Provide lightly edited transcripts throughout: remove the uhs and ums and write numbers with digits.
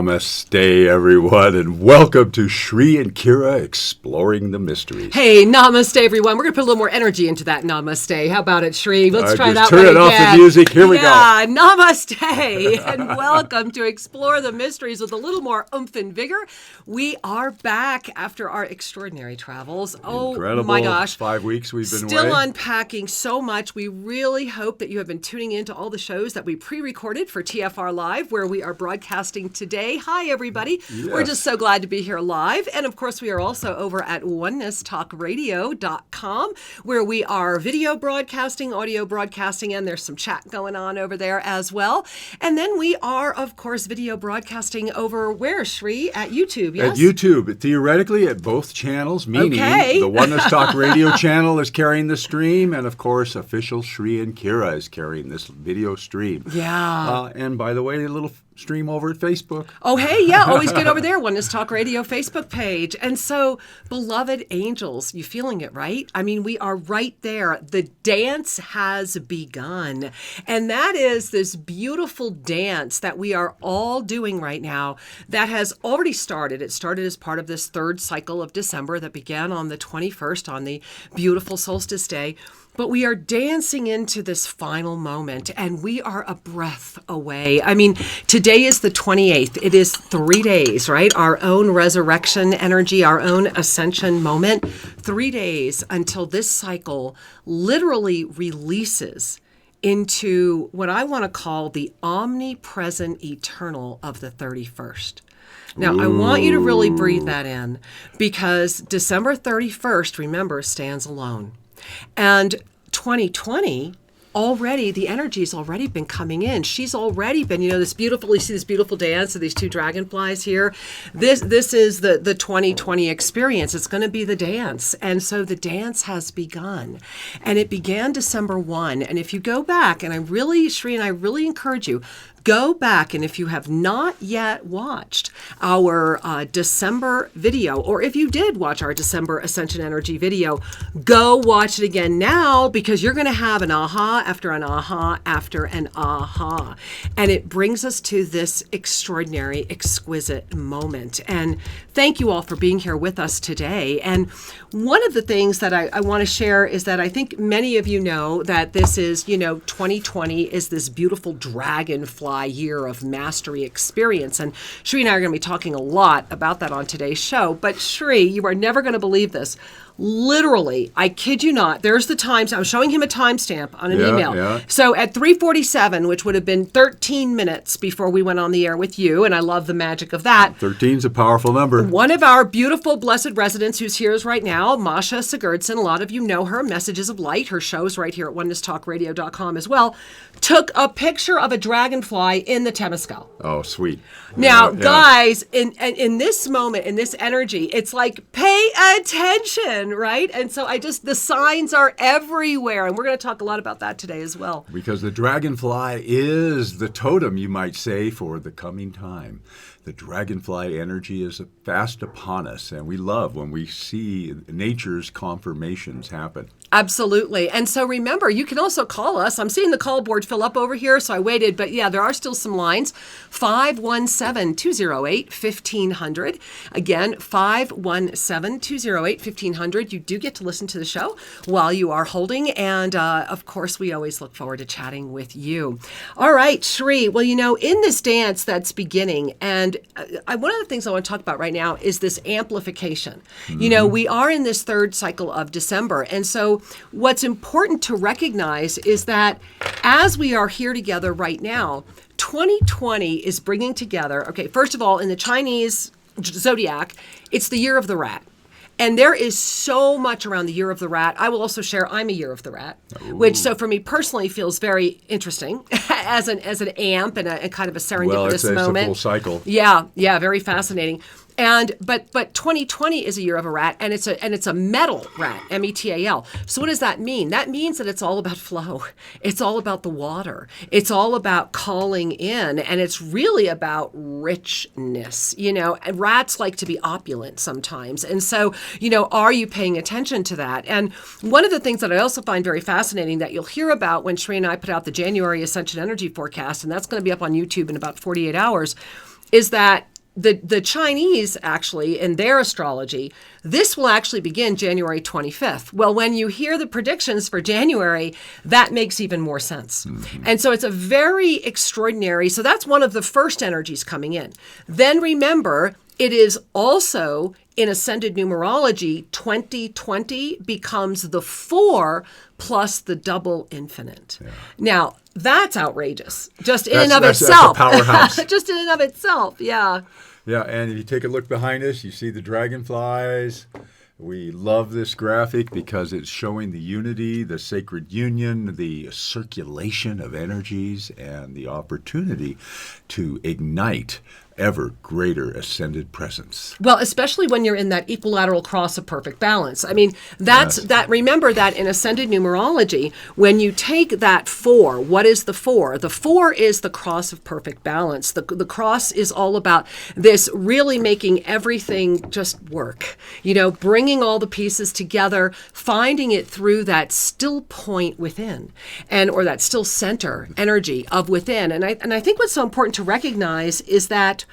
Namaste, everyone, and welcome to Sri and Kira Exploring the Mysteries. Hey, namaste, everyone. We're going to put a little more energy into that namaste. How about it, Sri? Let's try that one again. Turn it off the music. Here we go. Namaste, and welcome to Explore the Mysteries with a little more oomph and vigor. We are back after our extraordinary travels. Incredible. Oh, my gosh. 5 weeks we've been Still away. unpacking so much. We really hope that you have been tuning into all the shows that we pre-recorded for TFR Live, where we are broadcasting today. Hi, everybody. Yes. We're just so glad to be here live. And of course, we are also over at OneNessTalkRadio.com, where we are video broadcasting, audio broadcasting, and there's some chat going on over there as well. And then we are, of course, video broadcasting over where, Sri? At YouTube, yes? At YouTube, theoretically at both channels, meaning the Oneness Talk Radio channel is carrying the stream, and of course, official Sri and Kira is carrying this video stream. Yeah. And by the way, a little stream over at Facebook. Oh, hey, yeah, always good over there. Oneness Talk Radio Facebook page. And so, beloved angels, you feeling it, right? I mean, we are right there. The dance has begun. And that is this beautiful dance that we are all doing right now that has already started. It started as part of this third cycle of December that began on the 21st, on the beautiful solstice day. But we are dancing into this final moment, and we are a breath away. I mean, today is the 28th. It is 3 days, right? Our own resurrection energy, our own ascension moment. 3 days until this cycle literally releases into what I want to call the omnipresent eternal of the 31st. Now, I want you to really breathe that in, because December 31st, remember, stands alone. And 2020, already, the energy's already been coming in. She's already been, you see this beautiful dance of these two dragonflies here. This is the 2020 experience. It's going to be the dance. And so the dance has begun. And it began December 1. And if you go back, and Sri and I really encourage you, go back, and if you have not yet watched our December video, or if you did watch our December Ascension Energy video, go watch it again now, because you're going to have an aha after an aha after an aha. And it brings us to this extraordinary, exquisite moment. And thank you all for being here with us today. And one of the things that I want to share is that I think many of you know that this is, 2020 is this beautiful dragonfly year of mastery experience. And Sri and I are going to be talking a lot about that on today's show. But Sri, you are never going to believe this. Literally, I kid you not, there's the times. I'm showing him a timestamp on an email. Yeah. So at 3:47, which would have been 13 minutes before we went on the air with you, and I love the magic of that. 13's a powerful number. One of our beautiful blessed residents who's here right now, Masha Sigurdsson, a lot of you know her, Messages of Light, her show's right here at OneNessTalkRadio.com as well, took a picture of a dragonfly in the Temescal. Oh, sweet. Now, guys, in this moment, in this energy, it's like, pay attention, right? And so the signs are everywhere. And we're going to talk a lot about that today as well. Because the dragonfly is the totem, you might say, for the coming time. The dragonfly energy is fast upon us, and we love when we see nature's confirmations happen. Absolutely. And so remember, you can also call us. I'm seeing the call board fill up over here, so I waited. But yeah, there are still some lines. 517-208-1500. Again, 517-208-1500. You do get to listen to the show while you are holding. And of course, we always look forward to chatting with you. All right, Sri. Well, in this dance that's beginning, and one of the things I want to talk about right now is this amplification. Mm-hmm. We are in this third cycle of December. And so what's important to recognize is that as we are here together right now, 2020 is bringing together, okay, first of all, in the Chinese zodiac, it's the year of the rat. And there is so much around the year of the rat. I will also share I'm a year of the rat, which so for me personally feels very interesting as an amp and a kind of a serendipitous moment. It's a full cycle. Yeah, very fascinating. And but 2020 is a year of a rat, and it's a metal rat, METAL. So what does that mean? That means that it's all about flow. It's all about the water. It's all about calling in, and it's really about richness. And rats like to be opulent sometimes, and so are you paying attention to that? And one of the things that I also find very fascinating that you'll hear about when Sri and I put out the January Ascension Energy Forecast, and that's going to be up on YouTube in about 48 hours, is that the Chinese, actually, in their astrology, this will actually begin January 25th. Well, when you hear the predictions for January, that makes even more sense. And so it's a very extraordinary, so that's one of the first energies coming in. Then remember, it is also in Ascended Numerology, 2020 becomes the 4 plus the double infinite. Yeah. Now, that's outrageous, just in and of itself. That's a powerhouse. Just in and of itself, yeah. Yeah, and if you take a look behind us, you see the dragonflies. We love this graphic because it's showing the unity, the sacred union, the circulation of energies, and the opportunity to ignite ever greater ascended presence. Well, especially when you're in that equilateral cross of perfect balance. I mean, remember that in Ascended Numerology, when you take that 4, what is the 4? The 4 is the cross of perfect balance. The cross is all about this really making everything just work. Bringing all the pieces together, finding it through that still point within, or that still center energy of within. And I think what's so important to recognize is that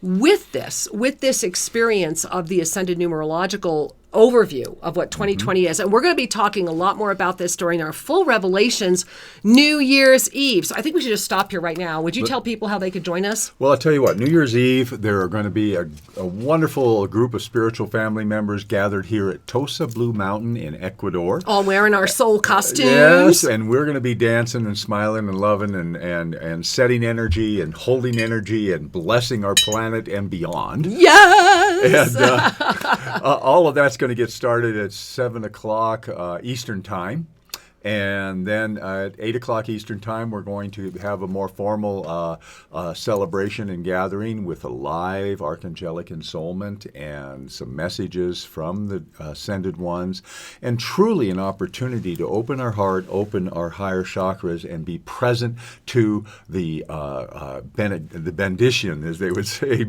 with this experience of the Ascended Numerological overview of what 2020 is, and we're going to be talking a lot more about this during our full Revelations New Year's Eve. So I think we should just stop here right now. Would you tell people how they could join us? Well, I'll tell you what, New Year's Eve, there are going to be a wonderful group of spiritual family members gathered here at Tosa Blue Mountain in Ecuador. All wearing our soul costumes. Yes, and we're going to be dancing and smiling and loving and setting energy and holding energy and blessing our planet and beyond. Yes! And all of that's going to get started at 7 o'clock Eastern Time. And then at 8 o'clock Eastern Time, we're going to have a more formal celebration and gathering with a live archangelic ensoulment and some messages from the Ascended Ones, and truly an opportunity to open our heart, open our higher chakras, and be present to the benediction, as they would say,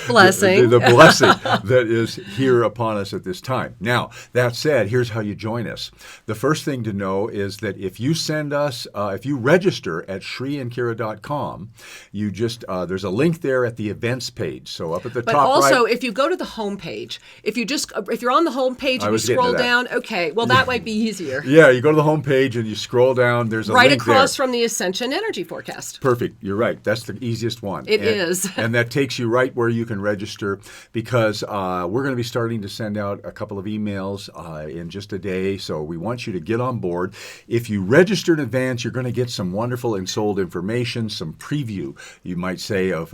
blessing. The blessing that is here upon us at this time. Now, that said, here's how you join us. The first thing to know is that if you send us, if you register at shriandkira.com, you just, there's a link there at the events page. So up at the top right. But also, if you go to the home page, if you're on the home page and you scroll down, okay, well, that might be easier. Yeah, you go to the home page and you scroll down, there's a right link across there. From the Ascension Energy Forecast. Perfect. You're right. That's the easiest one. It is. And that takes you right where you can register, because we're going to be starting to send out a couple of emails in just a day. So we want you to get on board. If you register in advance, you're going to get some wonderful ensouled information, some preview, you might say, of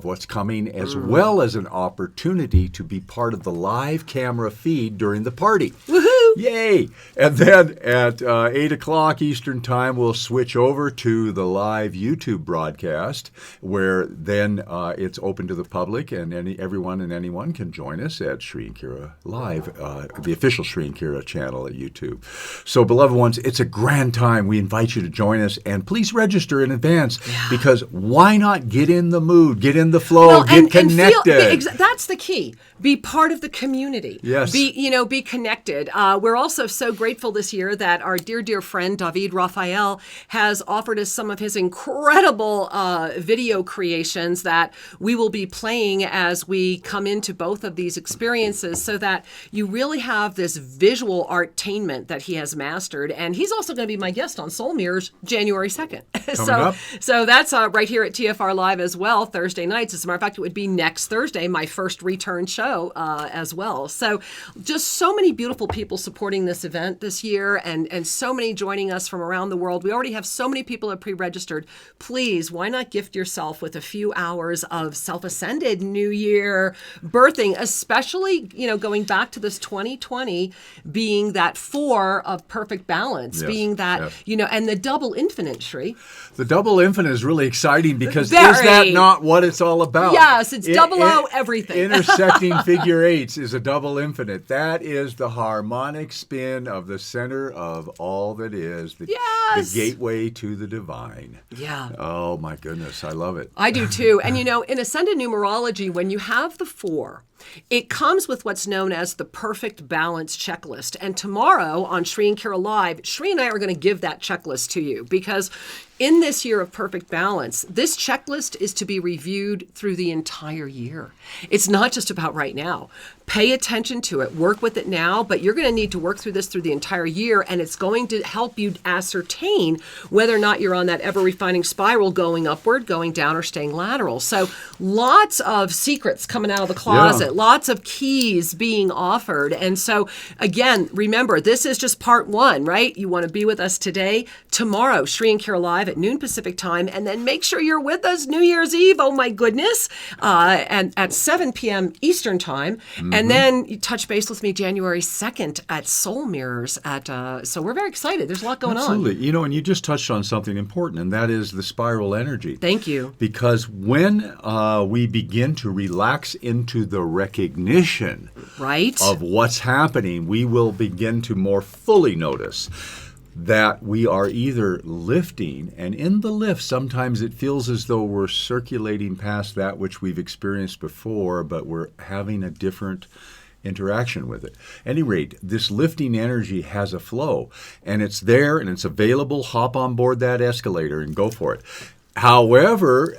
what's coming, as well as an opportunity to be part of the live camera feed during the party. Woohoo! Yay! And then at 8 o'clock Eastern Time, we'll switch over to the live YouTube broadcast, where then it's open to the public, and everyone and anyone can join us at Shri and Kira Live, the official Shri and Kira channel at YouTube. So, beloved ones, it's a grand time. We invite you to join us, and please register in advance, because why not get in the mood, get in the flow, get connected? That's the key. Be part of the community. Yes. Be connected. We're also so grateful this year that our dear friend David Raphael has offered us some of his incredible video creations that we will be playing as we come into both of these experiences, so that you really have this visual artainment that he has mastered. And he's also going to be my guest on Soul Mirrors January 2nd. So that's right here at TFR Live as well, Thursday nights. As a matter of fact, it would be next Thursday, my first return show as well. So just so many beautiful people supporting this event this year, and so many joining us from around the world. We already have so many people that pre-registered. Please, why not gift yourself with a few hours of self-ascended New Year birthing, especially, going back to this 2020 being that 4 of perfect balance, being that, and the double infinite, Shri. The double infinite is really exciting, because is that not what it's all about? Yes, it's double O everything. Intersecting figure eights is a double infinite. That is the harmonic spin of the center of all that is, the gateway to the divine. Yeah. Oh, my goodness. I love it. I do too. And in Ascended Numerology, when you have the 4, It comes with what's known as the perfect balance checklist. And tomorrow on Shri and Kira Live, Shri and I are going to give that checklist to you, because in this year of perfect balance, this checklist is to be reviewed through the entire year. It's not just about right now. Pay attention to it, work with it now, but you're going to need to work through this through the entire year, and it's going to help you ascertain whether or not you're on that ever-refining spiral going upward, going down, or staying lateral. So lots of secrets coming out of the closet, lots of keys being offered. And so, again, remember, this is just part one, right? You want to be with us today, tomorrow, Shri and Kira Live at noon Pacific time, and then make sure you're with us New Year's Eve, oh my goodness, and at 7 p.m. Eastern time. And then you touch base with me January 2nd at Soul Mirrors. So we're very excited. There's a lot going on. Absolutely. You know, and you just touched on something important, and that is the spiral energy. Thank you. Because when we begin to relax into the recognition of what's happening, we will begin to more fully notice that we are either lifting, and in the lift, sometimes it feels as though we're circulating past that which we've experienced before, but we're having a different interaction with it. At any rate, this lifting energy has a flow, and it's there and it's available. Hop on board that escalator and go for it. However,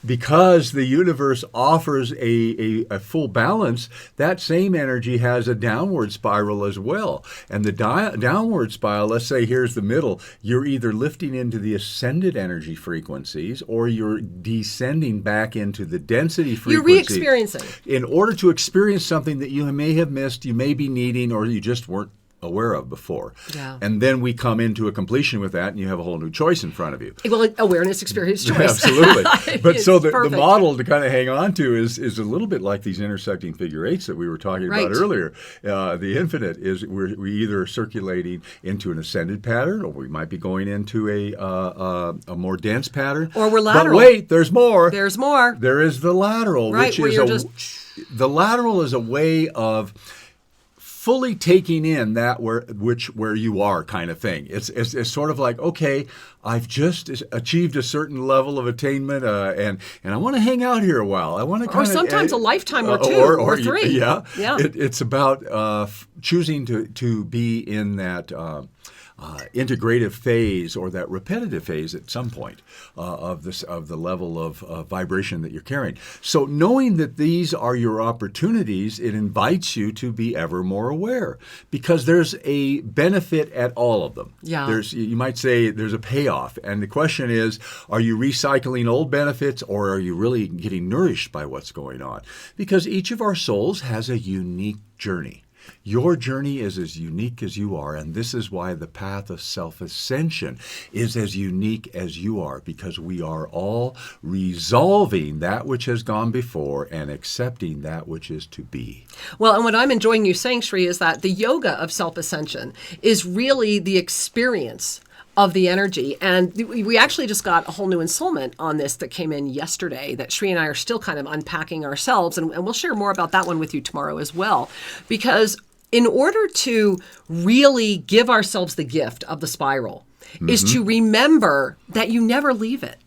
because the universe offers a full balance, that same energy has a downward spiral as well. And the downward spiral, let's say here's the middle, you're either lifting into the ascended energy frequencies or you're descending back into the density frequency. You're re-experiencing. In order to experience something that you may have missed, you may be needing, or you just weren't aware of before. Yeah. And then we come into a completion with that, and you have a whole new choice in front of you. Well, awareness, experience, choice. Absolutely. But so the perfect. model to kind of hang on to is a little bit like these intersecting figure eights that we were talking about earlier. The infinite is we're either circulating into an ascended pattern, or we might be going into a more dense pattern. Or we're lateral. But wait, there's more. There's more. There is the lateral, right, which where is you're the lateral is a way of fully taking in that where you are, kind of thing. It's sort of like, okay, I've just achieved a certain level of attainment, and I want to hang out here a while. I want to kind or sometimes a lifetime or two or three. Yeah. Yeah. It's about choosing to be in that integrative phase or that repetitive phase at some point of the level of vibration that you're carrying. So knowing that these are your opportunities, it invites you to be ever more aware, because there's a benefit at all of them. Yeah. You might say there's a payoff, and the question is, are you recycling old benefits, or are you really getting nourished by what's going on? Because each of our souls has a unique journey. Your journey is as unique as you are, and this is why the path of self-ascension is as unique as you are, because we are all resolving that which has gone before and accepting that which is to be. Well, and what I'm enjoying you saying, Shri, is that the yoga of self-ascension is really the experience of the energy. And we actually just got a whole new installment on this that came in yesterday that Shri and I are still kind of unpacking ourselves. And we'll share more about that one with you tomorrow as well. Because in order to really give ourselves the gift of the spiral is to remember that you never leave it.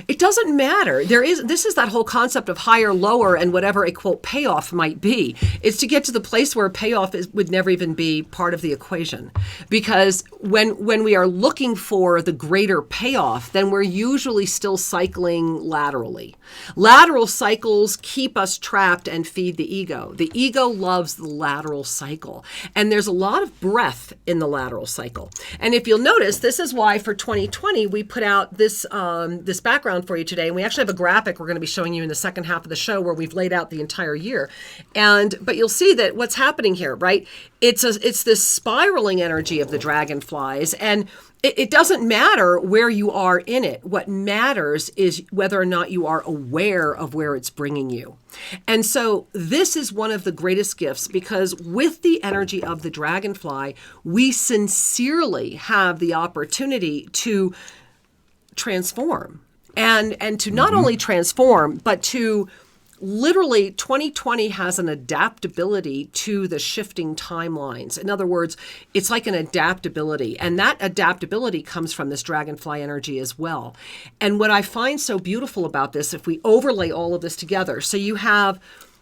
It doesn't matter. This is that whole concept of higher, lower, and whatever a quote payoff might be. It's to get to the place where payoff would never even be part of the equation. Because when we are looking for the greater payoff, then we're usually still cycling laterally. Lateral cycles keep us trapped and feed the ego. The ego loves the lateral cycle. And there's a lot of breath in the lateral cycle. And if you'll notice, this is why for 2020 we put out this background for you today, and we actually have a graphic we're going to be showing you in the second half of the show where we've laid out the entire year. But you'll see that what's happening here, right? It's this spiraling energy of the dragonflies, and it doesn't matter where you are in it. What matters is whether or not you are aware of where it's bringing you. And so this is one of the greatest gifts, because with the energy of the dragonfly, we sincerely have the opportunity to transform. And to not only transform, but to literally 2020 has an adaptability to the shifting timelines. In other words, it's like an adaptability. And that adaptability comes from this dragonfly energy as well. And what I find so beautiful about this, if we overlay all of this together, so you have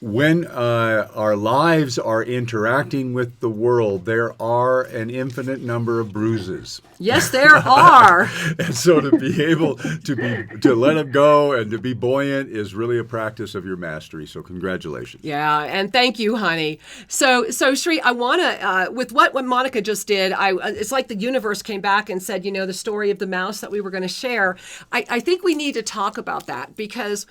when our lives are interacting with the world, there are an infinite number of bruises. Yes, there are. And so to be able to let them go and to be buoyant is really a practice of your mastery. So congratulations. Yeah, and thank you, honey. So Shri, I want to, with what Monica just did, it's like the universe came back and said, the story of the mouse that we were going to share. I think we need to talk about that because,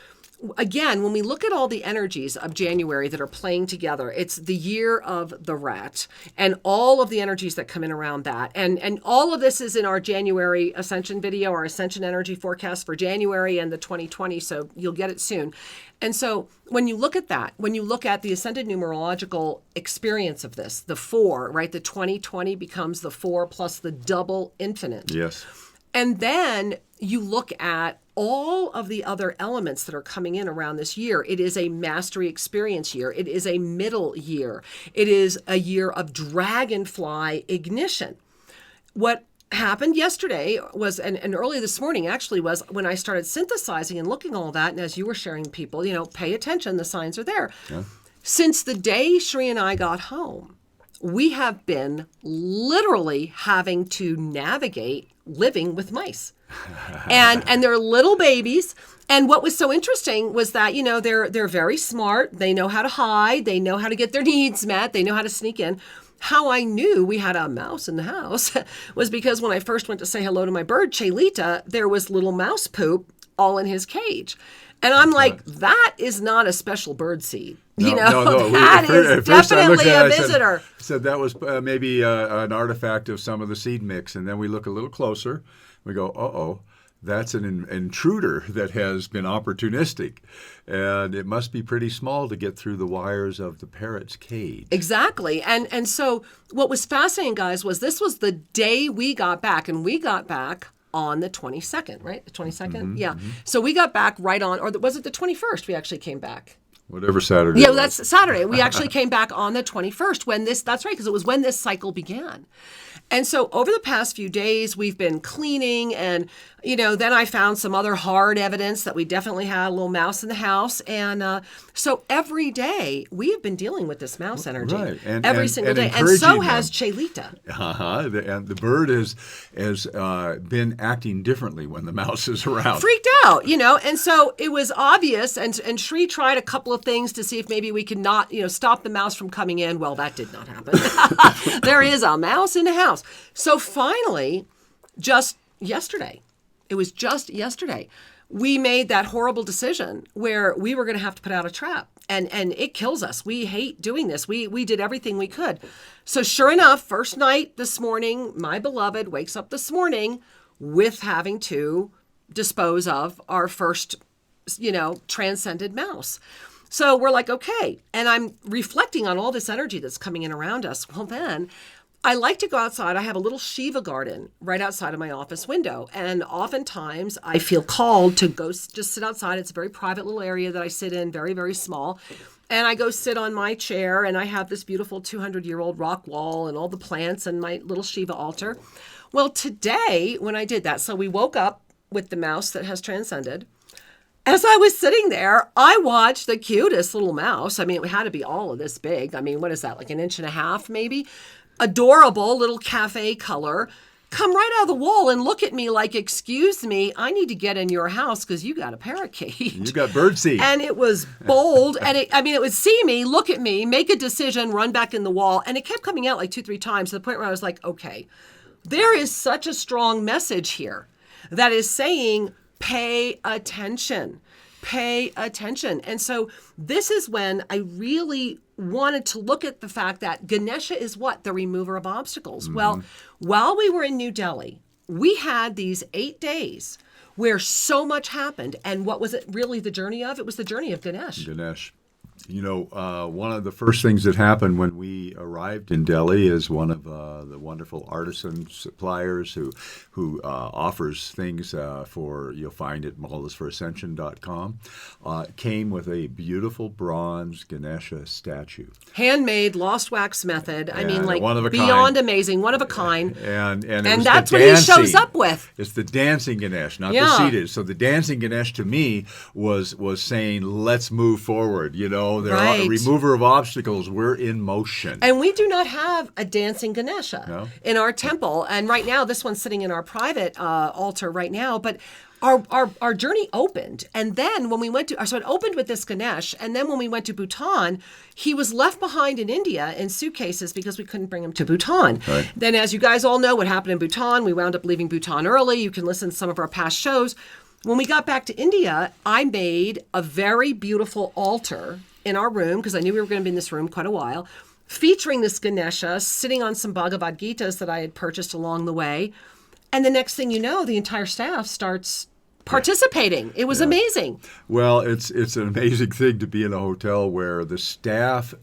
again, when we look at all the energies of January that are playing together, it's the year of the rat and all of the energies that come in around that. And all of this is in our January Ascension video, our Ascension energy forecast for January and the 2020. So you'll get it soon. And so when you look at that, when you look at the Ascended Numerological experience of this, the 4, right? The 2020 becomes the 4 plus the double infinite. Yes. And then you look at all of the other elements that are coming in around this year. It is a mastery experience year. It is a middle year. It is a year of Dragonfly ignition. What happened yesterday was, and early this morning actually, was when I started synthesizing and looking at all that. And as you were sharing people, pay attention, the signs are there. Yeah. Since the day Shri and I got home, we have been literally having to navigate living with mice. and they're little babies. And what was so interesting was that, they're very smart. They know how to hide. They know how to get their needs met. They know how to sneak in. How I knew we had a mouse in the house was because when I first went to say hello to my bird, Chelita, there was little mouse poop all in his cage. And I'm like, that is not a special bird seed. No. That is definitely a visitor. I said that was maybe an artifact of some of the seed mix. And then we look a little closer. We go, uh-oh, that's an intruder that has been opportunistic. And it must be pretty small to get through the wires of the parrot's cage. Exactly. And so what was fascinating, guys, was this was the day we got back. And we got back on the 22nd, right? The 22nd? Mm-hmm, yeah. Mm-hmm. So we got back right on, or was it the 21st we actually came back? Whatever Saturday. Yeah, that's Saturday. We actually came back on the 21st that's right, because it was when this cycle began. And so over the past few days, we've been cleaning and, then I found some other hard evidence that we definitely had a little mouse in the house. And so every day we have been dealing with this mouse energy every single day. And so has Chelita. And the bird has been acting differently when the mouse is around. Freaked out, and so it was obvious. And Shri tried a couple of things to see if maybe we could not, stop the mouse from coming in. Well, that did not happen. There is a mouse in the house. So finally, just yesterday, we made that horrible decision where we were going to have to put out a trap. And it kills us. We hate doing this. We did everything we could. So sure enough, first night this morning, my beloved wakes up this morning with having to dispose of our first, transcended mouse. So we're like, okay. And I'm reflecting on all this energy that's coming in around us. Well, then I like to go outside. I have a little Shiva garden right outside of my office window. And oftentimes I feel called to go just sit outside. It's a very private little area that I sit in, very, very small. And I go sit on my chair and I have this beautiful 200-year-old rock wall and all the plants and my little Shiva altar. Well, today when I did that, so we woke up with the mouse that has transcended. As I was sitting there, I watched the cutest little mouse. I mean, it had to be all of this big. I mean, what is that, like 1.5 inches maybe? Adorable little cafe color, come right out of the wall and look at me like, excuse me, I need to get in your house because you got a parakeet. You got birdseed. And it was bold. And it would see me, look at me, make a decision, run back in the wall. And it kept coming out like 2-3 times to the point where I was like, okay, there is such a strong message here that is saying, pay attention. Pay attention. And so this is when I really wanted to look at the fact that Ganesha is what? The remover of obstacles. Mm-hmm. Well, while we were in New Delhi, we had these 8 days where so much happened. And what was it really the journey of? It was the journey of Ganesh. One of the first things that happened when we arrived in Delhi is one of the wonderful artisan suppliers who offers things you'll find at maulasforascension.com, came with a beautiful bronze Ganesha statue. Handmade, lost wax method. I mean, like one of a beyond kind. Amazing, one of a kind. And that's what he shows up with. It's the dancing Ganesh, not the seated. So the dancing Ganesh to me was saying, let's move forward, know, they're Right. a remover of obstacles. We're in motion. And we do not have a dancing Ganesha No. in our temple. And right now, this one's sitting in our private altar right now. But our journey opened. And then when we went to, so it opened with this Ganesh. And then when we went to Bhutan, he was left behind in India in suitcases because we couldn't bring him to Bhutan. Right. Then, as you guys all know, what happened in Bhutan, we wound up leaving Bhutan early. You can listen to some of our past shows. When we got back to India, I made a very beautiful altar in our room, because I knew we were going to be in this room quite a while, featuring this Ganesha sitting on some Bhagavad Gitas that I had purchased along the way. And the next thing you know, the entire staff starts participating. It was amazing. Well, it's an amazing thing to be in a hotel where the staff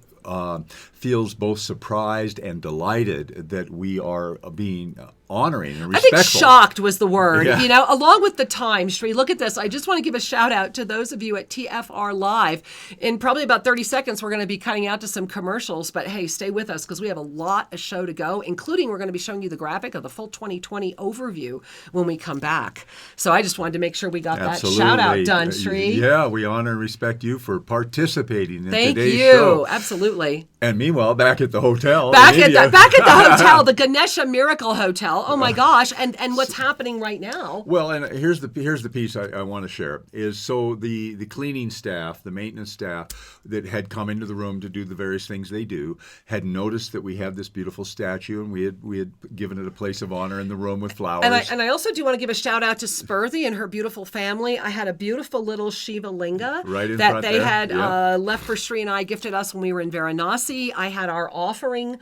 feels both surprised and delighted that we are being honoring and I respectful. think shocked was the word, Yeah. you know, along with the time. Sri, look at this. I just want to give a shout out to those of you at TFR Live. In probably about 30 seconds, we're going to be cutting out to some commercials, but hey, stay with us because we have a lot of show to go, including we're going to be showing you the graphic of the full 2020 overview when we come back. So I just wanted to make sure we got Absolutely. that shout out done, Sri. Yeah, we honor and respect you for participating in Thank today's you. show. Absolutely. And meanwhile, back at the hotel. Back in at India. the hotel, the Ganesha Miracle Hotel. Oh my gosh! And what's happening right now? Well, and here's the piece I want to share is so the cleaning staff, the maintenance staff that had come into the room to do the various things they do had noticed that we had this beautiful statue and we had given it a place of honor in the room with flowers. And I also do want to give a shout out to Spurthy and her beautiful family. I had a beautiful little Shiva Linga Right in that front they there. had Yeah. left for Sri and I, gifted us when we were in Varanasi. I had our offering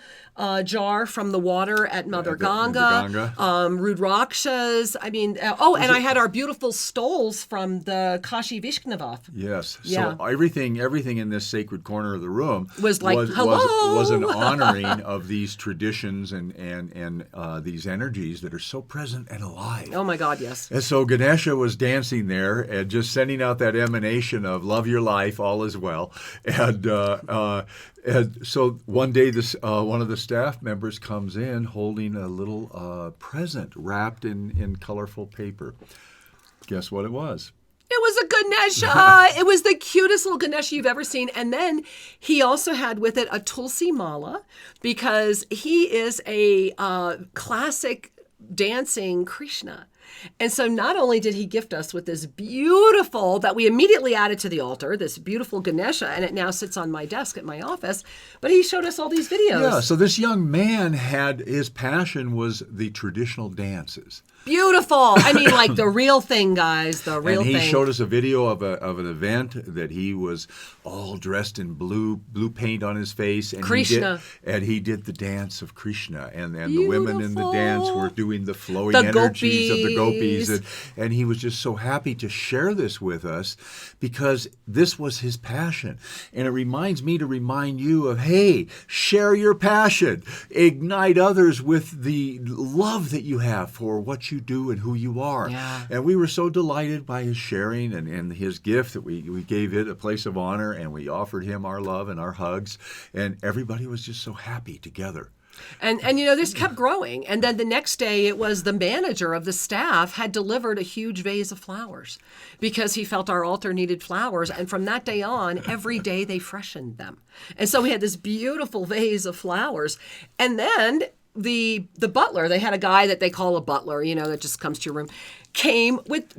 jar from the water at Mother Ganga. Rudrakshas. I mean, and I had our beautiful stoles from the Kashi Vishnava. Yes. Yeah. So everything in this sacred corner of the room Was like, hello. was an honoring of these traditions and these energies that are so present and alive. Oh my God, yes. And so Ganesha was dancing there and just sending out that emanation of love your life, all is well. And so one day, one of the staff members comes in holding a little present wrapped in colorful paper. Guess what it was? It was a Ganesha. It was the cutest little Ganesha you've ever seen. And then he also had with it a Tulsi Mala, because he is a classic dancing Krishna. And so not only did he gift us with this beautiful, that we immediately added to the altar, this beautiful Ganesha, and it now sits on my desk at my office, but he showed us all these videos. Yeah, so this young man his passion was the traditional dances. Beautiful. I mean, like the real thing, guys, the real And he thing. showed us a video of an event that he was all dressed in blue paint on his face. And Krishna. He did the dance of Krishna. And the women in the dance were doing the flowing The energies of the gopis. gopis. And he was just so happy to share this with us because this was his passion. And it reminds me to remind you of, hey, share your passion. Ignite others with the love that you have for what you do and who you are. Yeah. And we were so delighted by his sharing and his gift that we gave it a place of honor and we offered him our love and our hugs. And everybody was just so happy together. And you know, this kept growing. And then the next day, it was the manager of the staff had delivered a huge vase of flowers because he felt our altar needed flowers. And from that day on, every day they freshened them. And so we had this beautiful vase of flowers. And then the butler, they had a guy that they call a butler, you know, that just comes to your room, came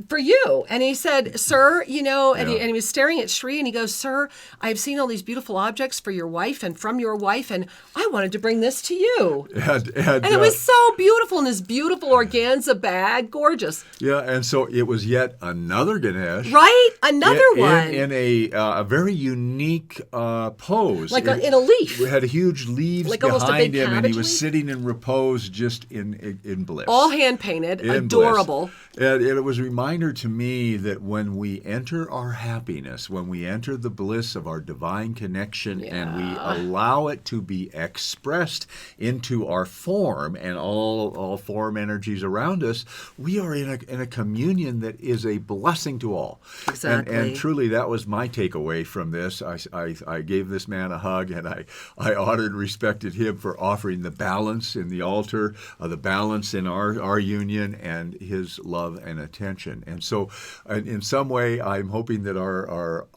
for you. And he said, sir, you know, and he was staring at Sri and he goes, sir, I've seen all these beautiful objects for your wife and from your wife, and I wanted to bring this to you. And it was so beautiful in this beautiful organza bag. Gorgeous. Yeah, and so it was yet another Ganesh. Right? Another one. In a very unique pose. Like in a leaf. We had huge leaves Like almost a behind big him, and he cabbage was leaf? sitting in repose just in bliss. All hand painted. In Adorable. bliss. And it was a reminder to me that when we enter our happiness, when we enter the bliss of our divine connection and we allow it to be expressed into our form and all form energies around us, we are in a communion that is a blessing to all. Exactly. And truly, that was my takeaway from this. I gave this man a hug, and I honored and respected him for offering the balance in the altar, the balance in our union, and his love and attention. And so in some way, I'm hoping that our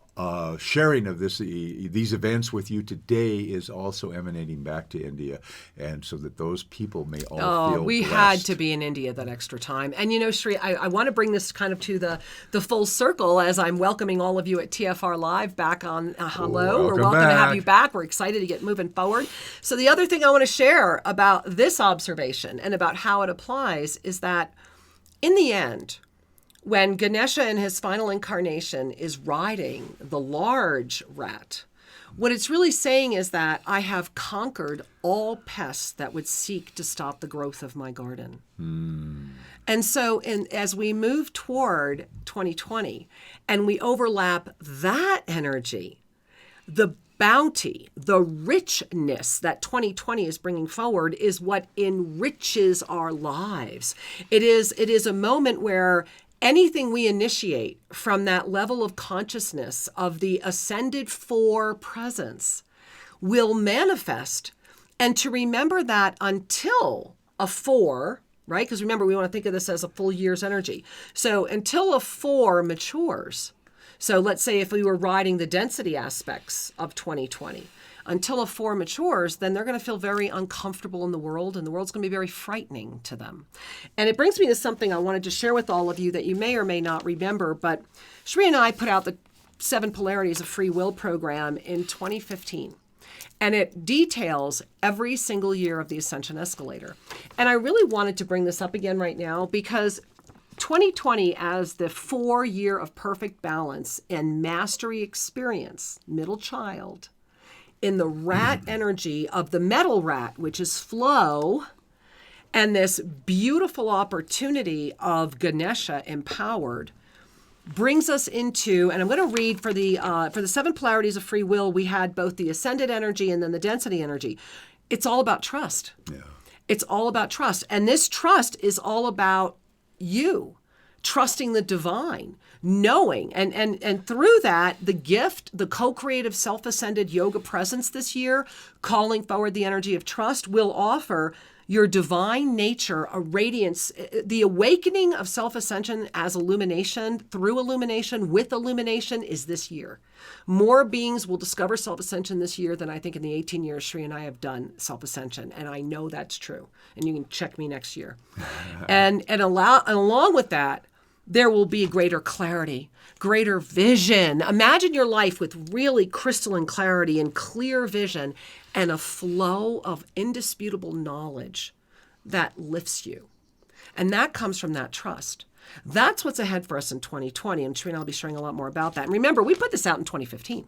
sharing of these events with you today is also emanating back to India, and so that those people may all feel we blessed. had to be in India that extra time. And Sri, I want to bring this kind of to the full circle as I'm welcoming all of you at TFR Live back on Hello. We're welcome to have you back. We're excited to get moving forward. So the other thing I want to share about this observation and about how it applies is that in the end, when Ganesha in his final incarnation is riding the large rat, what it's really saying is that I have conquered all pests that would seek to stop the growth of my garden. And so as we move toward 2020 and we overlap that energy, the bounty, the richness that 2020 is bringing forward is what enriches our lives. It is a moment where anything we initiate from that level of consciousness of the Ascended Four presence will manifest. And to remember that until a 4, right? Because remember, we want to think of this as a full year's energy. So until a 4 matures, so let's say if we were riding the density aspects of 2020, until a 4 matures, then they're going to feel very uncomfortable in the world, and the world's going to be very frightening to them. And it brings me to something I wanted to share with all of you that you may or may not remember, but Shri and I put out the 7 Polarities of Free Will program in 2015. And it details every single year of the Ascension Escalator. And I really wanted to bring this up again right now because 2020 as the 4 year of perfect balance and mastery experience, middle child, in the rat energy of the metal rat, which is flow, and this beautiful opportunity of Ganesha empowered, brings us into, and I'm going to read for the 7 Polarities of Free Will, we had both the ascended energy and then the density energy. It's all about trust. Yeah. It's all about trust. And this trust is all about you trusting the divine, knowing, and through that, the gift, the co-creative self-ascended yoga presence this year, calling forward the energy of trust, will offer your divine nature a radiance. The awakening of self-ascension as illumination, through illumination, with illumination is this year. More beings will discover self-ascension this year than I think in the 18 years Shri and I have done self-ascension. And I know that's true. And you can check me next year. and along with that, there will be greater clarity, greater vision. Imagine your life with really crystalline clarity and clear vision and a flow of indisputable knowledge that lifts you. And that comes from that trust. That's what's ahead for us in 2020. And Trina, I'll be sharing a lot more about that. And remember, we put this out in 2015.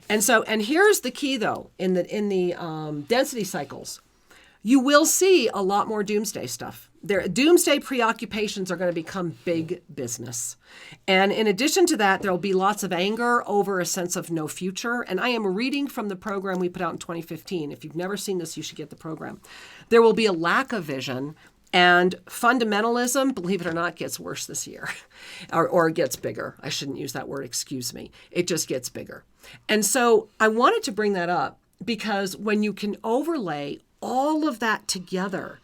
And here's the key, though, in the density cycles. You will see a lot more doomsday stuff. Doomsday preoccupations are going to become big business. And in addition to that, there'll be lots of anger over a sense of no future. And I am reading from the program we put out in 2015. If you've never seen this, you should get the program. There will be a lack of vision, and fundamentalism, believe it or not, gets worse this year. or it gets bigger. I shouldn't use that word, excuse me. It just gets bigger. And so I wanted to bring that up because when you can overlay all of that together,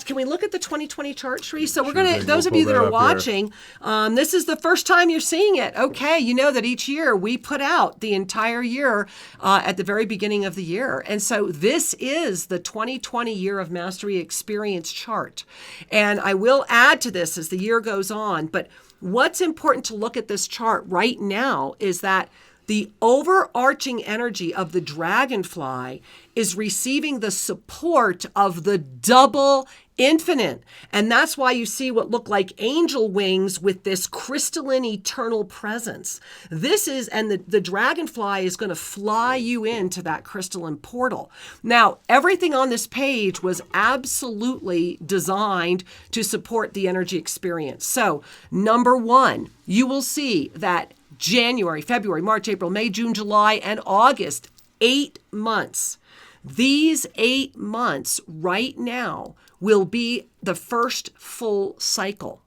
can we look at the 2020 chart, Shri? So we're going to, those of you that are watching, this is the first time you're seeing it. Okay, you know that each year we put out the entire year at the very beginning of the year. And so this is the 2020 Year of Mastery Experience chart. And I will add to this as the year goes on. But what's important to look at this chart right now is that the overarching energy of the Dragonfly is receiving the support of the double infinite. And that's why you see what look like angel wings with this crystalline eternal presence. The Dragonfly is going to fly you into that crystalline portal. Now, everything on this page was absolutely designed to support the energy experience. So, number 1, you will see that January, February, March, April, May, June, July, and August, 8 months. These 8 months right now will be the first full cycle.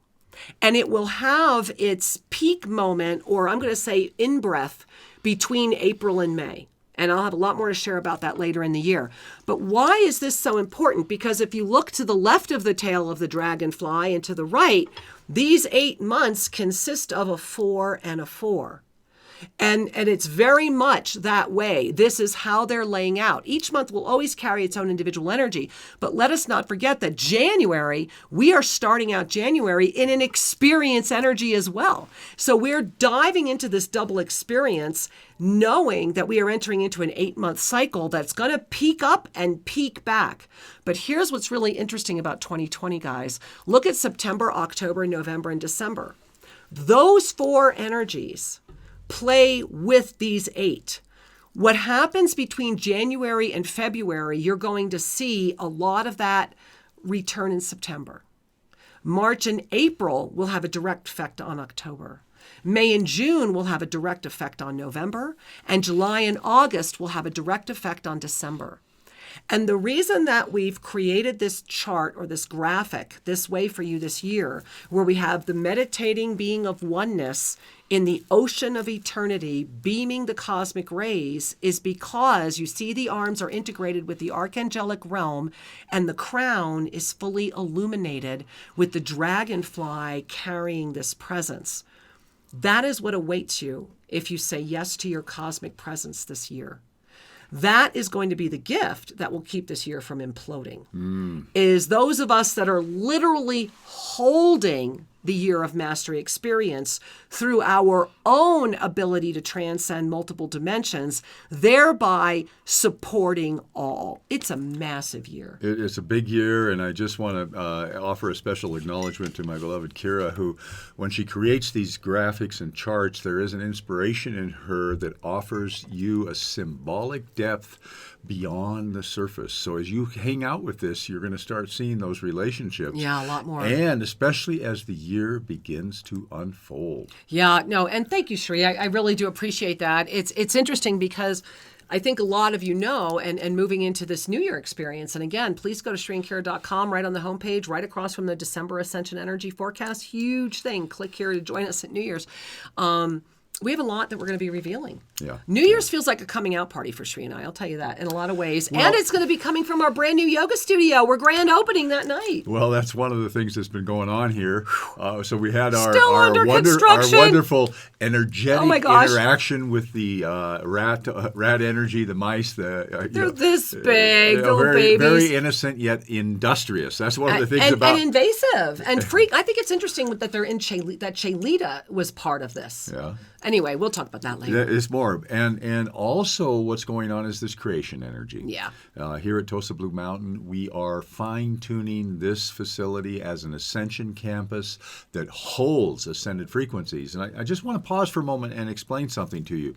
And it will have its peak moment, or I'm going to say in-breath, between April and May. And I'll have a lot more to share about that later in the year. But why is this so important? Because if you look to the left of the tail of the Dragonfly and to the right, these 8 months consist of a 4 and a 4. And it's very much that way. This is how they're laying out. Each month will always carry its own individual energy. But let us not forget that January, we are starting out January in an experience energy as well. So we're diving into this double experience, knowing that we are entering into an 8-month cycle that's going to peak up and peak back. But here's what's really interesting about 2020, guys. Look at September, October, November, and December. Those 4 energies play with these 8. What happens between January and February, you're going to see a lot of that return in September. March and April will have a direct effect on October. May and June will have a direct effect on November, and July and August will have a direct effect on December. And the reason that we've created this chart or this graphic this way for you this year, where we have the meditating being of oneness in the ocean of eternity beaming the cosmic rays, is because you see the arms are integrated with the archangelic realm, and the crown is fully illuminated with the dragonfly carrying this presence. That is what awaits you if you say yes to your cosmic presence this year. That is going to be the gift that will keep this year from imploding. Is those of us that are literally holding the year of mastery experience through our own ability to transcend multiple dimensions, thereby supporting all. It's a massive year. It's a big year, and I just want to offer a special acknowledgement to my beloved Kira, who, when she creates these graphics and charts, there is an inspiration in her that offers you a symbolic depth beyond the surface. So as you hang out with this, you're going to start seeing those relationships. Yeah, a lot more. And especially as the year begins to unfold. Yeah, no, and thank you, Sri. I really do appreciate that. It's interesting because I think a lot of you know, and moving into this New Year experience, and again, please go to SriandKira.com, right on the homepage, right across from the December Ascension Energy Forecast. Huge thing. Click here to join us at New Year's. We have a lot that we're going to be revealing. Yeah. New Year's feels like a coming out party for Sri and I'll tell you that, in a lot of ways. Well, and it's going to be coming from our brand new yoga studio. We're grand opening that night. Well, that's one of the things that's been going on here. So we had our wonderful energetic interaction with the rat energy, the mice. They're this big, little babies. Very innocent yet industrious. That's one of the things about... And invasive. And freak. I think it's interesting that they're in that Chelita was part of this. Yeah. Anyway, we'll talk about that later. It's more. And also what's going on is this creation energy. Yeah. Here at Tosa Blue Mountain, we are fine-tuning this facility as an ascension campus that holds ascended frequencies. And I just want to pause for a moment and explain something to you.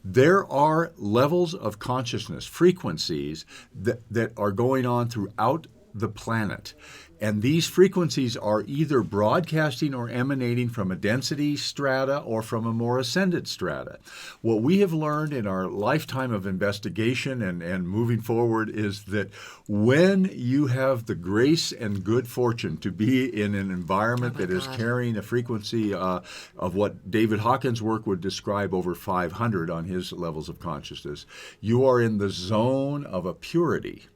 There are levels of consciousness, frequencies, that are going on throughout the planet. And these frequencies are either broadcasting or emanating from a density strata or from a more ascended strata. What we have learned in our lifetime of investigation and moving forward is that when you have the grace and good fortune to be in an environment that is carrying a frequency of what David Hawkins' work would describe over 500 on his levels of consciousness, you are in the zone of a purity.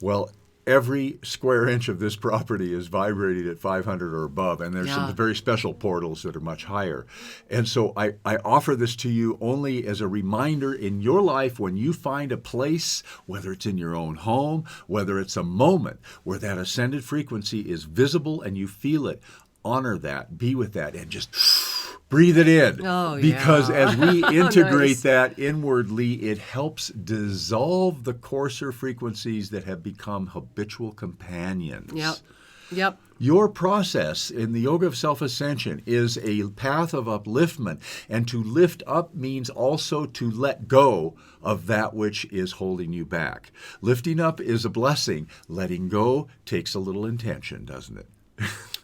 Well, every square inch of this property is vibrating at 500 or above, and there's some very special portals that are much higher. And so I offer this to you only as a reminder in your life when you find a place, whether it's in your own home, whether it's a moment where that ascended frequency is visible and you feel it, honor that, be with that, and just breathe it in. Because as we integrate that inwardly, it helps dissolve the coarser frequencies that have become habitual companions. Yep. Your process in the yoga of self-ascension is a path of upliftment. And to lift up means also to let go of that which is holding you back. Lifting up is a blessing. Letting go takes a little intention, doesn't it?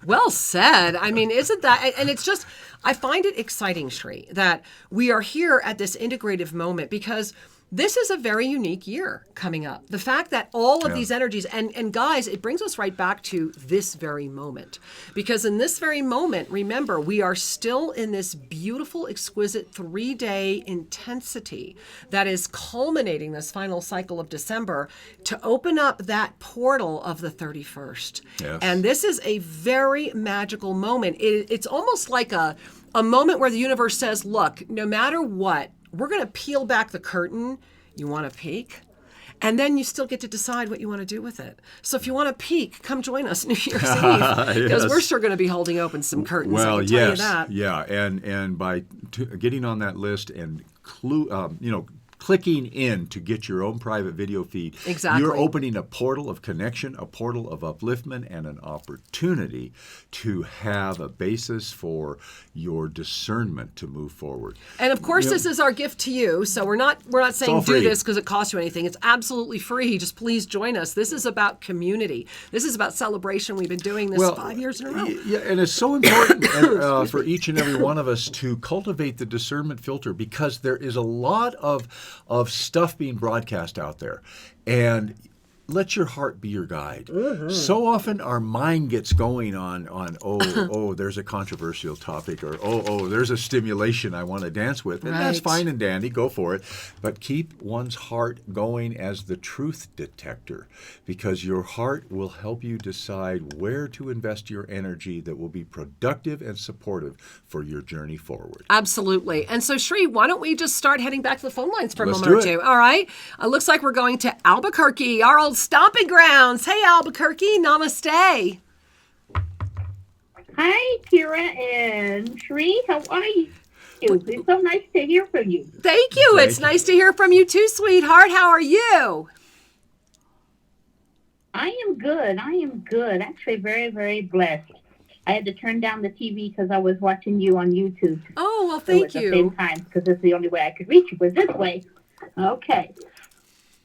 Well said. I mean, isn't that, and it's just, I find it exciting, Sri, that we are here at this integrative moment because this is a very unique year coming up. The fact that all of these energies, and guys, it brings us right back to this very moment. Because in this very moment, remember, we are still in this beautiful, exquisite 3-day intensity that is culminating this final cycle of December to open up that portal of the 31st. Yes. And this is a very magical moment. It's almost like a a moment where the universe says, look, no matter what, we're going to peel back the curtain. You want to peek? And then you still get to decide what you want to do with it. So if you want to peek, come join us New Year's Eve, because we're sure going to be holding open some curtains. Well, I can tell yes, you that. yeah, and by getting on that list and clicking in to get your own private video feed, Exactly. you're opening a portal of connection, a portal of upliftment, and an opportunity to have a basis for your discernment to move forward. And of course, this is our gift to you. So we're not saying all do free. this because it costs you anything. It's absolutely free. Just please join us. This is about community. This is about celebration. We've been doing this 5 years in a row. Yeah, and it's so important for each and every one of us to cultivate the discernment filter, because there is a lot of stuff being broadcast out there. And let your heart be your guide. Mm-hmm. So often our mind gets going on there's a controversial topic, or there's a stimulation I want to dance with. And that's fine and dandy, go for it. But keep one's heart going as the truth detector, because your heart will help you decide where to invest your energy that will be productive and supportive for your journey forward. Absolutely. And so, Shri, why don't we just start heading back to the phone lines for a Let's moment or do it. two? All right. It looks like we're going to Albuquerque, our old stomping grounds. Hey, Albuquerque. Namaste. Hi, Kira and Shri. How are you? It's so nice to hear from you. Thank you. It's nice to hear from you too, sweetheart. How are you? I am good. Actually, very, very blessed. I had to turn down the TV because I was watching you on YouTube. Oh, well, thank At the you. same time, because it's the only way I could reach you was this way. Okay.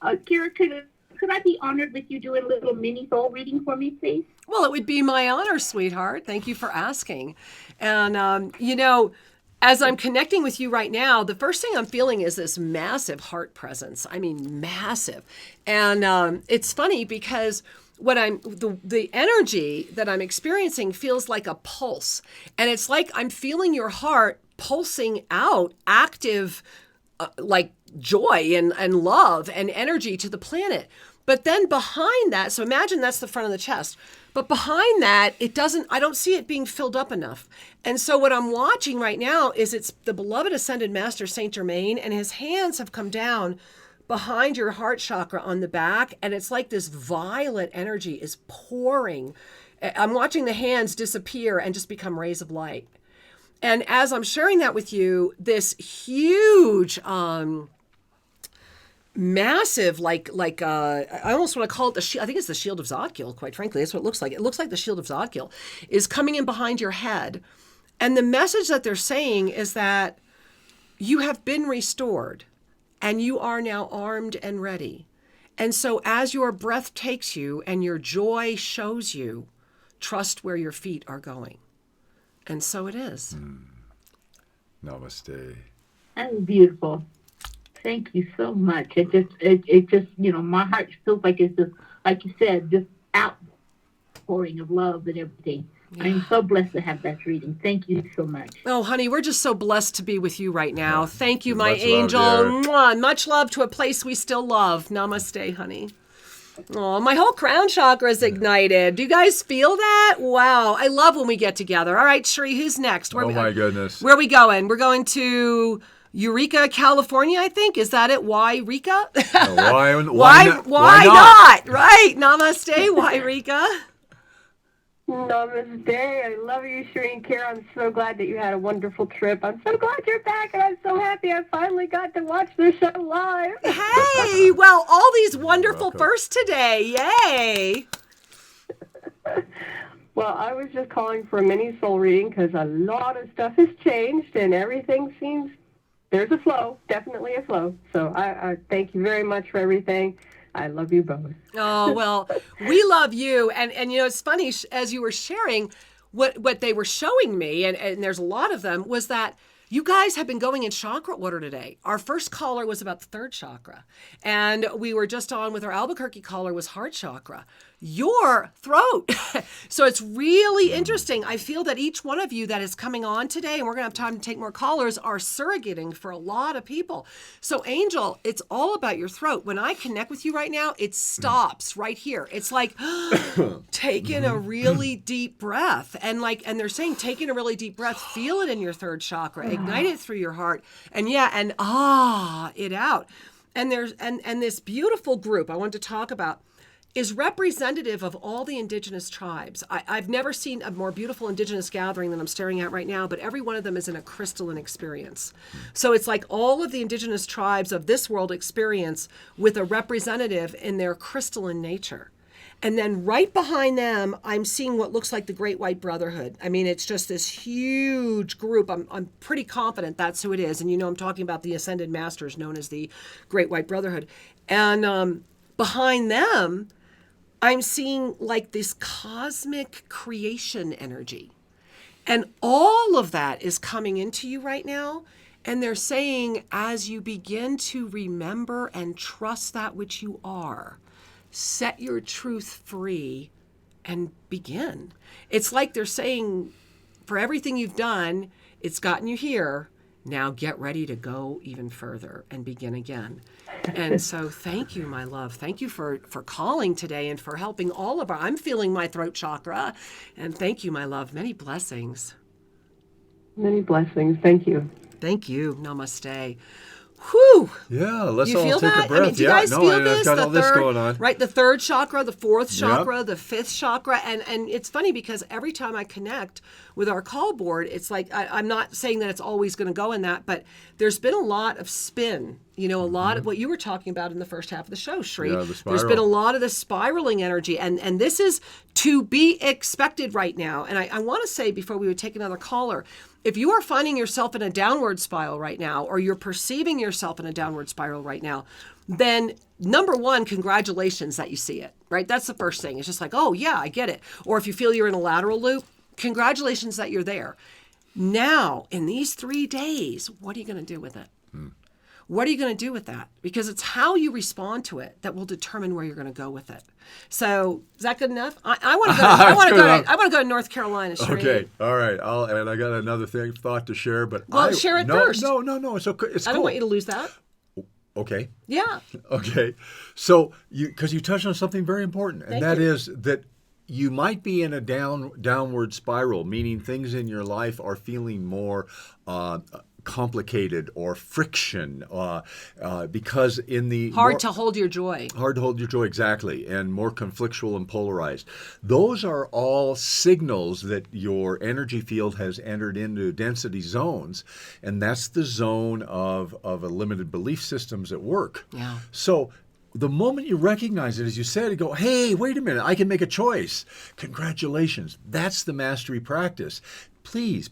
Kira, could I be honored with you doing a little mini soul reading for me, please? Well, it would be my honor, sweetheart. Thank you for asking. And, as I'm connecting with you right now, the first thing I'm feeling is this massive heart presence. I mean, massive. And it's funny because the energy that I'm experiencing feels like a pulse. And it's like I'm feeling your heart pulsing out active, like joy and love and energy to the planet. But then behind that, so imagine that's the front of the chest. But behind that, I don't see it being filled up enough. And so what I'm watching right now is it's the beloved Ascended Master Saint Germain, and his hands have come down behind your heart chakra on the back. And it's like this violet energy is pouring. I'm watching the hands disappear and just become rays of light. And as I'm sharing that with you, this huge, massive, like I almost want to call it the shield. I think it's the shield of Zadkiel, quite frankly. That's what it looks like. It looks like the shield of Zadkiel is coming in behind your head. And the message that they're saying is that you have been restored and you are now armed and ready. And so as your breath takes you and your joy shows you, trust where your feet are going. And so it is. Namaste. That was beautiful. Thank you so much. It just, my heart feels like it's just, like you said, just outpouring of love and everything. Yeah. I'm so blessed to have that reading. Thank you so much. Oh, honey, we're just so blessed to be with you right now. Yeah. Thank you, my much angel. Love, much love to a place we still love. Namaste, honey. Oh, my whole crown chakra is ignited. Do you guys feel that? Wow. I love when we get together. All right, Shri, who's next? My goodness. Where are we going? We're going to Eureka, California, I think. Is that it? Why Rika? Why not? Right. Namaste, why Rika? Namaste. I love you, Shri and Kira. I'm so glad that you had a wonderful trip. I'm so glad you're back, and I'm so happy I finally got to watch the show live. Hey, well, all these wonderful firsts today. Yay. Well, I was just calling for a mini soul reading because a lot of stuff has changed, and everything seems, there's a flow, definitely a flow. So I thank you very much for everything. I love you both. Oh, well, we love you. And it's funny, as you were sharing, what they were showing me, and there's a lot of them, was that you guys have been going in chakra order today. Our first caller was about the third chakra. And we were just on with our Albuquerque caller was heart chakra. your throat. So it's really interesting. I feel that each one of you that is coming on today, and we're going to have time to take more callers, are surrogating for a lot of people. So Angel, it's all about your throat. When I connect with you right now, it stops right here. It's like taking a really deep breath. And they're saying, taking a really deep breath, feel it in your third chakra, ignite it through your heart. And it out. And there's and this beautiful group I want to talk about is representative of all the indigenous tribes. I've never seen a more beautiful indigenous gathering than I'm staring at right now, but every one of them is in a crystalline experience. So it's like all of the indigenous tribes of this world experience with a representative in their crystalline nature. And then right behind them, I'm seeing what looks like the Great White Brotherhood. I mean, it's just this huge group. I'm pretty confident that's who it is. And I'm talking about the Ascended Masters known as the Great White Brotherhood. And behind them, I'm seeing like this cosmic creation energy. And all of that is coming into you right now. And they're saying, as you begin to remember and trust that which you are, set your truth free and begin. It's like they're saying, for everything you've done, it's gotten you here. Now get ready to go even further and begin again. And so thank you, my love. Thank you for calling today and for helping all of I'm feeling my throat chakra. And thank you, my love. Many blessings. Many blessings. Thank you. Thank you. Namaste. Whew. Yeah, let's You all feel take that? a breath. I mean, do you guys feel I've this? got The all this third, going on. right? The third chakra, the fourth chakra, the fifth chakra. And it's funny because every time I connect with our call board, it's like, I'm not saying that it's always going to go in that, but there's been a lot of spin, a lot of what you were talking about in the first half of the show, Shri. Yeah, the spiral. There's been a lot of the spiraling energy, and this is to be expected right now. And I want to say, before we would take another caller, if you are finding yourself in a downward spiral right now, or you're perceiving yourself in a downward spiral right now, then number one, congratulations that you see it, right? That's the first thing. It's just like, oh yeah, I get it. Or if you feel you're in a lateral loop, congratulations that you're there. Now, in these 3 days, what are you going to do with it? What are you going to do with that? Because it's how you respond to it that will determine where you're going to go with it. So is that good enough? I want to go. I want to go to North Carolina. Shri. Okay, all right. And I got another thought to share, but share it first. No. It's okay. It's I cool. don't want you to lose that. Okay. Yeah. Okay. So because you touched on something very important, and that is that you might be in a downward spiral, meaning things in your life are feeling more complicated or friction because in the hard to hold your joy, exactly, and more conflictual and polarized. Those are all signals that your energy field has entered into density zones, and that's the zone of a limited belief systems at work. Yeah. So the moment you recognize it, as you said, you go, hey, wait a minute, I can make a choice. Congratulations. That's the mastery practice. Please,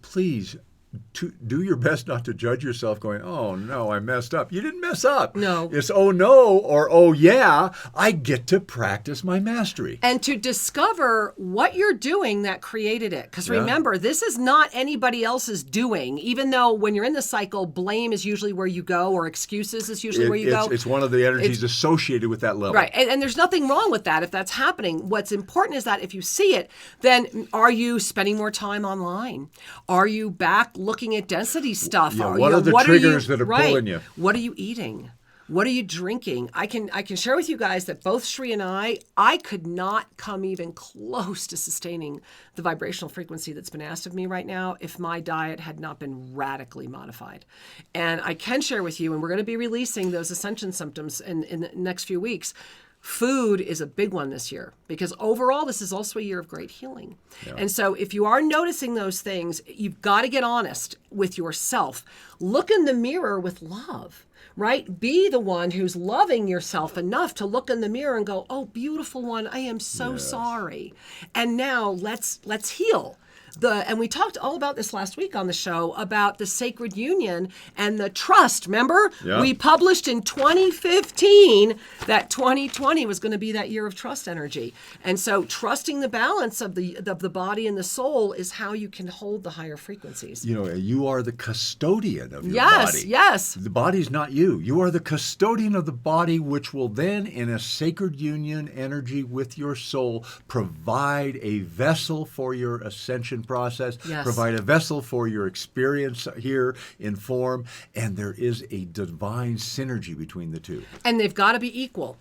to do your best not to judge yourself going, oh no, I messed up. You didn't mess up. No. It's oh no or oh yeah, I get to practice my mastery. And to discover what you're doing that created it. Because remember, this is not anybody else's doing, even though when you're in the cycle, blame is usually where you go, or excuses is usually where you go. It's one of the energies associated with that level. Right. And there's nothing wrong with that if that's happening. What's important is that if you see it, then are you spending more time online? Are you back looking at density stuff? Yeah, what are the triggers that are pulling you? What are you eating? What are you drinking? I can share with you guys that both Shri and I could not come even close to sustaining the vibrational frequency that's been asked of me right now if my diet had not been radically modified. And I can share with you, and we're going to be releasing those ascension symptoms in the next few weeks. Food is a big one this year because overall, this is also a year of great healing. Yeah. And so if you are noticing those things, you've got to get honest with yourself. Look in the mirror with love, right? Be the one who's loving yourself enough to look in the mirror and go, oh, beautiful one, I am so sorry. And now let's heal. And we talked all about this last week on the show about the sacred union and the trust. Remember, Yeah. we published in 2015 that 2020 was going to be that year of trust energy. And so trusting the balance of the body and the soul is how you can hold the higher frequencies. You know, you are the custodian of your Yes, body. yes. The body's not you. You are the custodian of the body, which will then, in a sacred union energy with your soul, provide a vessel for your ascension process, Yes. provide a vessel for your experience here in form, and there is a divine synergy between the two. And they've got to be equal.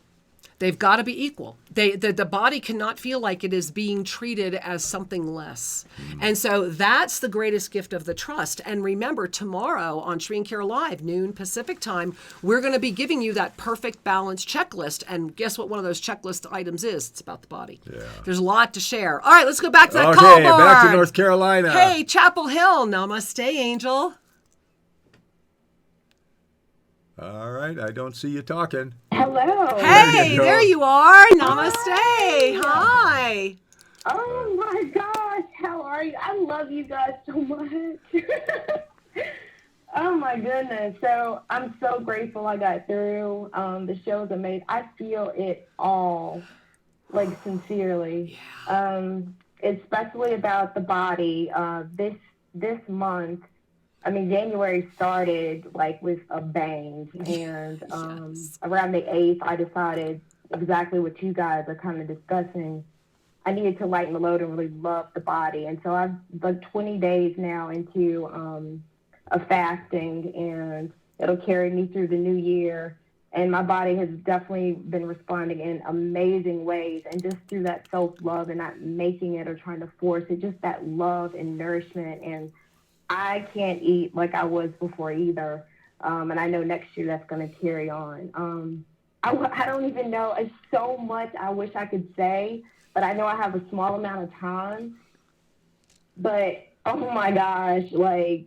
They've got to be equal. The body cannot feel like it is being treated as something less. And so that's the greatest gift of the trust. And remember, tomorrow on Sri and Kira Live, noon Pacific time, we're going to be giving you that perfect balance checklist. And guess what one of those checklist items is? It's about the body. Yeah. There's a lot to share. All right, let's go back to that Okay, call board. back to North Carolina. Hey, Chapel Hill. Namaste, Angel. All right, I don't see you talking. Hello. Hey, you go. there you are. Namaste. Hi. Oh my gosh, how are you? I love you guys so much. Oh my goodness. So I'm so grateful I got through. The show's amazing. I feel it all, like sincerely. Especially about the body. This month, I mean, January started like with a bang, and Yes. around the 8th, I decided exactly what you guys are kind of discussing. I needed to lighten the load and really love the body, and so I'm like 20 days now into a fasting, and it'll carry me through the new year. And my body has definitely been responding in amazing ways, and just through that self-love and not making it or trying to force it, just that love and nourishment. And I can't eat like I was before either. And I know next year that's going to carry on. I don't even know. It's so much I wish I could say, but I know I have a small amount of time. But, oh my gosh, like,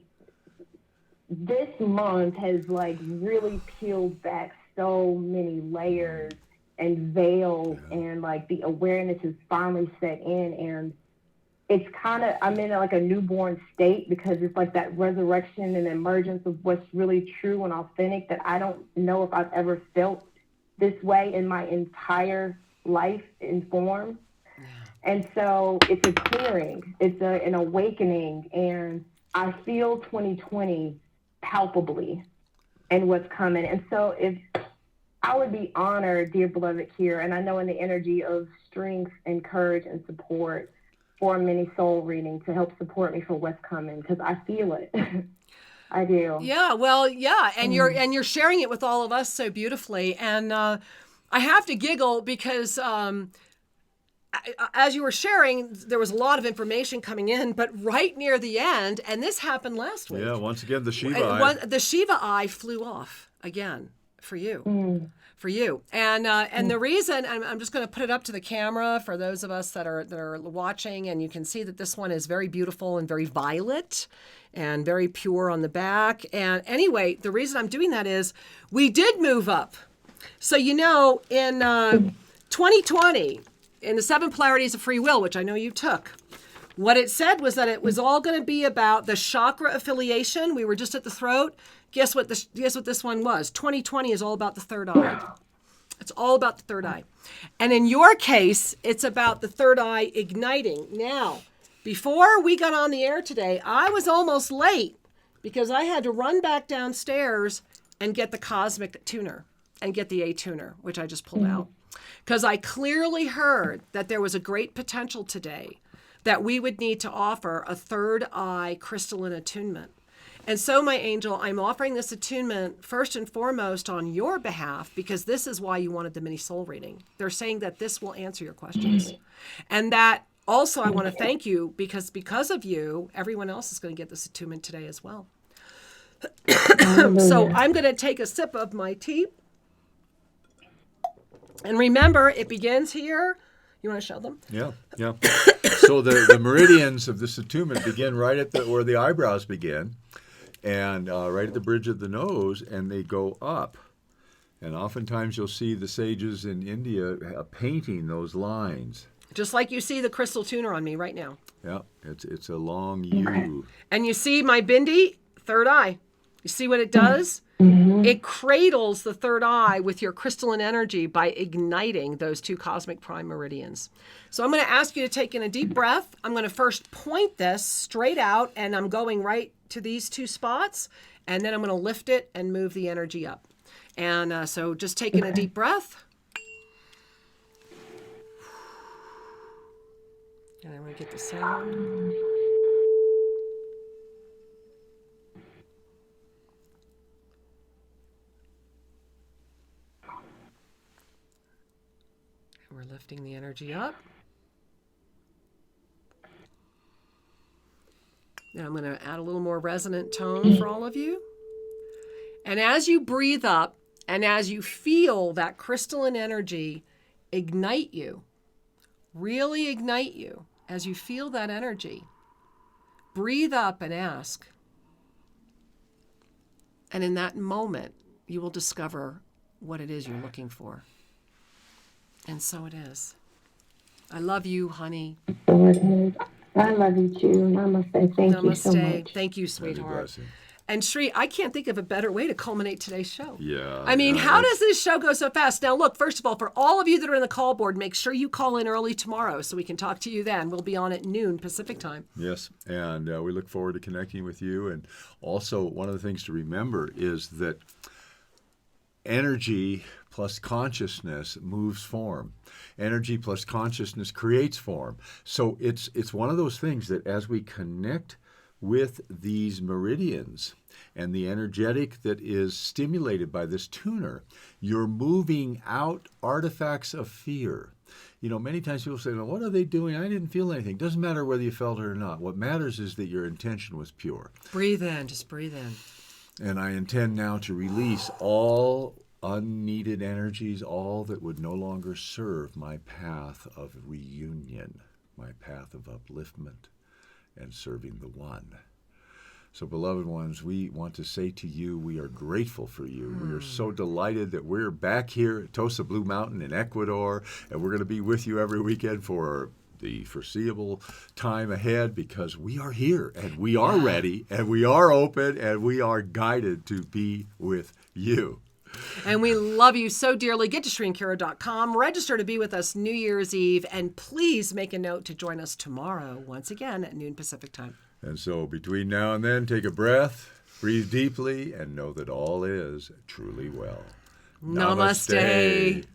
this month has, like, really peeled back so many layers and veils, and, like, the awareness has finally set in, and it's kind of, I'm in like a newborn state, because it's like that resurrection and emergence of what's really true and authentic that I don't know if I've ever felt this way in my entire life in form. And so it's a clearing, it's an awakening, and I feel 2020 palpably and what's coming. And so if I would be honored, dear beloved Kira, and I know in the energy of strength and courage and support, for a mini soul reading to help support me for what's coming, because I feel it. I do. Yeah, well, yeah, and you're sharing it with all of us so beautifully, and I have to giggle because as you were sharing, there was a lot of information coming in, but right near the end, and this happened last week. Yeah, once again, the Shiva eye. The Shiva eye flew off again for you. For you, and the reason, and I'm just going to put it up to the camera for those of us that are watching, and you can see that this one is very beautiful and very violet, and very pure on the back. And anyway, the reason I'm doing that is we did move up. So in 2020, in the 7 polarities of free will, which I know you took, what it said was that it was all going to be about the chakra affiliation. We were just at the throat. Guess what this one was? 2020 is all about the third eye. It's all about the third eye. And in your case, it's about the third eye igniting. Now, before we got on the air today, I was almost late because I had to run back downstairs and get the cosmic tuner and get the A tuner, which I just pulled out. Because I clearly heard that there was a great potential today that we would need to offer a third eye crystalline attunement. And so, my angel, I'm offering this attunement first and foremost on your behalf, because this is why you wanted the mini soul reading. They're saying that this will answer your questions. And that also I want to thank you because of you, everyone else is going to get this attunement today as well. So I'm going to take a sip of my tea. And remember, it begins here. You want to show them? Yeah. So the meridians of this attunement begin right at where the eyebrows begin, and right at the bridge of the nose, and they go up. And oftentimes you'll see the sages in India painting those lines. Just like you see the crystal tuner on me right now. Yeah, it's a long U. And you see my bindi, third eye. You see what it does? Mm-hmm. It cradles the third eye with your crystalline energy by igniting those 2 cosmic prime meridians. So I'm going to ask you to take in a deep breath. I'm going to first point this straight out, and I'm going right to these 2 spots. And then I'm going to lift it and move the energy up. And so just take in a deep breath. And I'm going to get the sound. We're lifting the energy up. Now I'm going to add a little more resonant tone for all of you. And as you breathe up and as you feel that crystalline energy ignite you, really ignite you, as you feel that energy, breathe up and ask. And in that moment, you will discover what it is you're looking for. And so it is. I love you, honey. So it is. I love you too. Namaste. Thank you so much. Thank you, sweetheart. And Sri, I can't think of a better way to culminate today's show. Yeah. I mean, how does this show go so fast? Now, look, first of all, for all of you that are in the call board, make sure you call in early tomorrow so we can talk to you then. We'll be on at noon Pacific time. Yes, and we look forward to connecting with you. And also, one of the things to remember is that energy plus consciousness moves form. Energy plus consciousness creates form. So it's one of those things that as we connect with these meridians and the energetic that is stimulated by this tuner, you're moving out artifacts of fear. You know, many times people say, well, what are they doing? I didn't feel anything. Doesn't matter whether you felt it or not. What matters is that your intention was pure. Breathe in, just breathe in. And I intend now to release all unneeded energies, all that would no longer serve my path of reunion, my path of upliftment and serving the one. So, beloved ones, we want to say to you, we are grateful for you. We are so delighted that we're back here at Tosa Blue Mountain in Ecuador, and we're going to be with you every weekend for the foreseeable time ahead, because we are here, and we are ready, and we are open, and we are guided to be with you. And we love you so dearly. Get to SriandKira.com, register to be with us New Year's Eve, and please make a note to join us tomorrow, once again, at noon Pacific time. And so between now and then, take a breath, breathe deeply, and know that all is truly well. Namaste.